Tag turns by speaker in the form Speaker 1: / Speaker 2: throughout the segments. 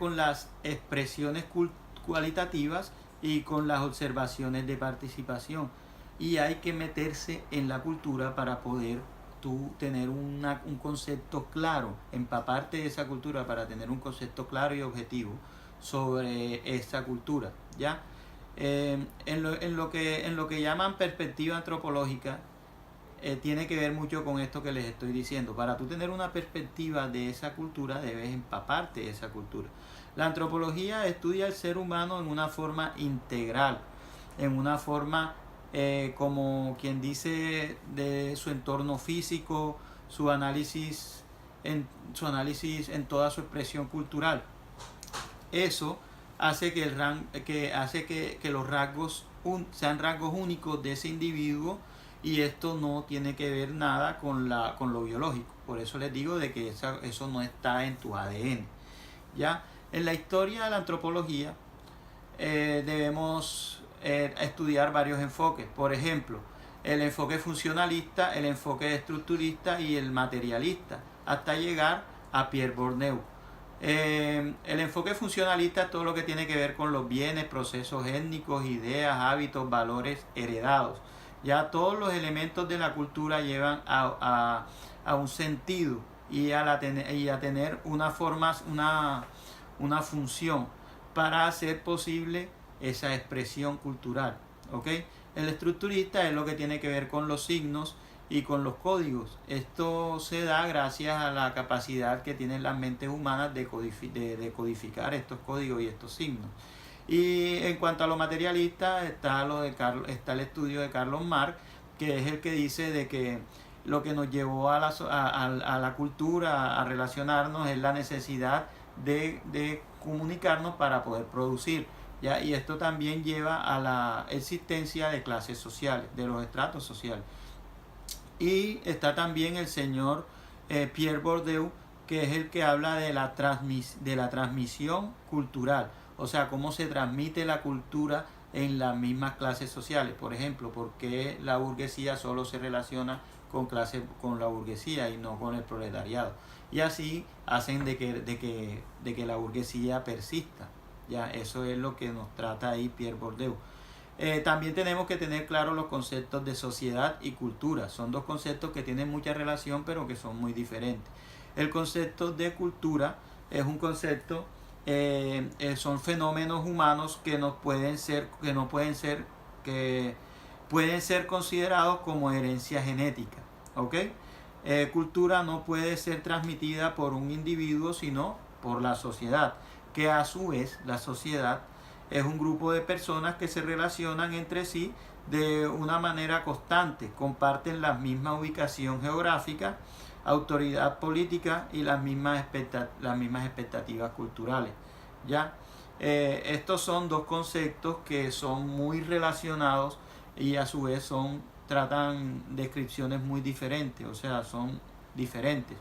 Speaker 1: con las expresiones cualitativas y con las observaciones de participación. Y hay que meterse en la cultura para poder tú tener un concepto claro, empaparte de esa cultura para tener un concepto claro y objetivo sobre esa cultura, ¿ya? En lo que llaman perspectiva antropológica, tiene que ver mucho con esto que les estoy diciendo. Para tú tener una perspectiva de esa cultura, debes empaparte de esa cultura. La antropología estudia el ser humano en una forma integral, en una forma como quien dice de su entorno físico, su análisis en toda su expresión cultural. Eso hace que los rasgos sean rasgos únicos de ese individuo, y esto no tiene que ver nada con lo biológico. Por eso les digo de que eso no está en tu ADN. ¿Ya? En la historia de la antropología debemos estudiar varios enfoques. Por ejemplo, el enfoque funcionalista, el enfoque estructurista y el materialista, hasta llegar a Pierre Bourdieu. El enfoque funcionalista es todo lo que tiene que ver con los bienes, procesos étnicos, ideas, hábitos, valores heredados. Ya todos los elementos de la cultura llevan a un sentido y a tener una función para hacer posible esa expresión cultural. ¿Okay? El estructurista es lo que tiene que ver con los signos y con los códigos. Esto se da gracias a la capacidad que tienen las mentes humanas de codificar estos códigos y estos signos. Y en cuanto a lo materialista, está el estudio de Carlos Marx, que es el que dice de que lo que nos llevó a la cultura, a relacionarnos, es la necesidad de comunicarnos para poder producir. ¿Ya? Y esto también lleva a la existencia de clases sociales, de los estratos sociales. Y está también el señor Pierre Bourdieu, que es el que habla de la transmisión cultural. O sea, cómo se transmite la cultura en las mismas clases sociales. Por ejemplo, por qué la burguesía solo se relaciona con la burguesía y no con el proletariado. Y así hacen de que la burguesía persista. Ya, eso es lo que nos trata ahí Pierre Bourdieu. También tenemos que tener claros los conceptos de sociedad y cultura. Son dos conceptos que tienen mucha relación, pero que son muy diferentes. El concepto de cultura es un concepto, son fenómenos humanos que pueden ser considerados como herencia genética. ¿Ok? Cultura no puede ser transmitida por un individuo, sino por la sociedad, que a su vez la sociedad es un grupo de personas que se relacionan entre sí de una manera constante, comparten la misma ubicación geográfica, autoridad política y las mismas expectativas culturales. ¿Ya? Estos son dos conceptos que son muy relacionados y a su vez tratan descripciones muy diferentes, o sea, son diferentes.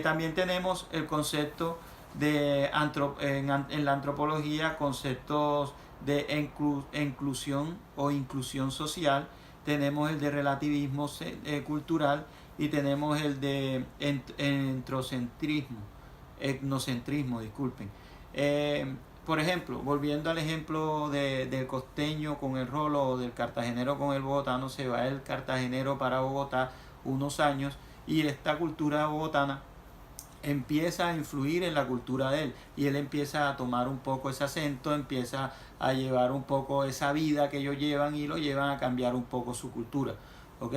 Speaker 1: También tenemos el concepto en la antropología, conceptos de inclusión o inclusión social. Tenemos el de relativismo cultural y tenemos el de etnocentrismo, disculpen. Por ejemplo, volviendo al ejemplo del costeño con el rolo o del cartagenero con el bogotano, se va el cartagenero para Bogotá unos años y esta cultura bogotana empieza a influir en la cultura de él y él empieza a tomar un poco ese acento, empieza a llevar un poco esa vida que ellos llevan y lo llevan a cambiar un poco su cultura, ¿ok?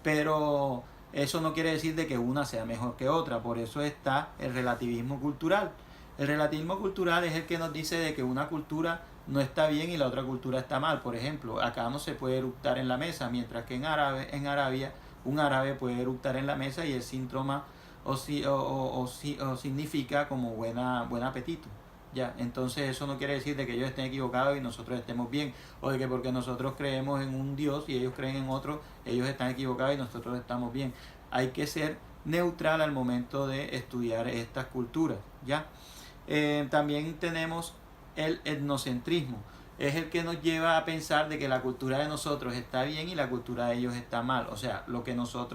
Speaker 1: Pero eso no quiere decir de que una sea mejor que otra, por eso está el relativismo cultural. El relativismo cultural es el que nos dice de que una cultura no está bien y la otra cultura está mal. Por ejemplo, acá no se puede eructar en la mesa, mientras que en Arabia un árabe puede eructar en la mesa y el síntoma o significa como buen apetito. Ya, entonces eso no quiere decir de que ellos estén equivocados y nosotros estemos bien, o de que porque nosotros creemos en un Dios y ellos creen en otro, ellos están equivocados y nosotros estamos bien. Hay que ser neutral al momento de estudiar estas culturas. ¿Ya? También tenemos el etnocentrismo. Es el que nos lleva a pensar de que la cultura de nosotros está bien y la cultura de ellos está mal. O sea, lo que nosotros